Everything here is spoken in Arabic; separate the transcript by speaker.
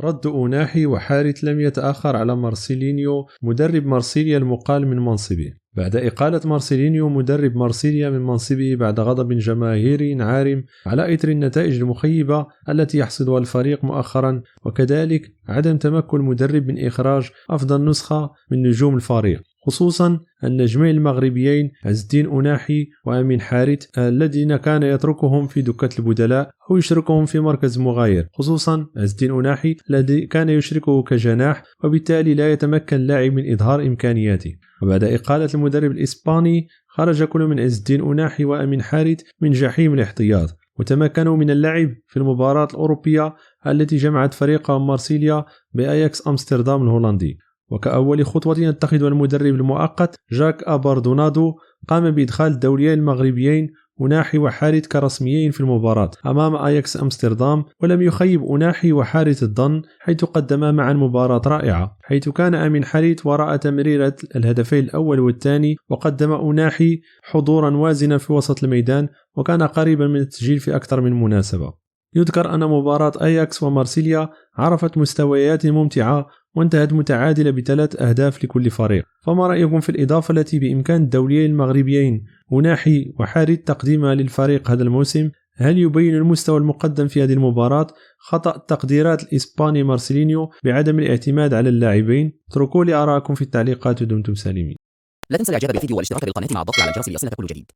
Speaker 1: رد أوناحي وحارث لم يتأخر على مارسيلينيو مدرب مارسيليا المقال من منصبه. بعد إقالة مارسيلينيو مدرب مارسيليا من منصبه بعد غضب جماهيري عارم على إثر النتائج المخيبة التي يحصدها الفريق مؤخرا، وكذلك عدم تمكن المدرب من إخراج أفضل نسخة من نجوم الفريق، خصوصا النجمين المغربيين عز الدين أوناحي وأمين حارث الذين كان يتركهم في دكة البدلاء أو يشركهم في مركز مغاير، خصوصا عز الدين أوناحي الذي كان يشركه كجناح، وبالتالي لا يتمكن اللاعب من إظهار إمكانياته. وبعد إقالة المدرب الإسباني خرج كل من عز الدين أوناحي وأمين حارث من جحيم الاحتياط، وتمكنوا من اللعب في المباراة الأوروبية التي جمعت فريقهم مارسيليا بأياكس أمستردام الهولندي. وكأول خطوة يتخذها المدرب المؤقت جاك أباردونادو قام بإدخال الدوليين المغربيين أوناحي وحارث كرسميين في المباراة أمام أياكس أمستردام، ولم يخيب أوناحي وحارث الظن حيث قدما معا مباراة رائعة، حيث كان أمين حارث وراء تمريرة الهدفين الأول والثاني، وقدم أوناحي حضورا وازنا في وسط الميدان وكان قريبا من التسجيل في أكثر من مناسبة. يذكر أن مباراة أياكس ومارسيليا عرفت مستويات ممتعة وانتهت متعادلة ب3 أهداف لكل فريق، فما رأيكم في الإضافة التي بإمكان الدوليين المغربيين أوناحي وحارث تقديمها للفريق هذا الموسم؟ هل يبين المستوى المقدم في هذه المباراة خطأ تقديرات الإسباني مارسيلينيو بعدم الاعتماد على اللاعبين؟ اتركوا لي آراءكم في التعليقات ودمتم سالمين.
Speaker 2: لا تنسى الاعجاب بالفيديو والاشتراك بالقناة مع الضغط على الجرس ليصلك كل جديد.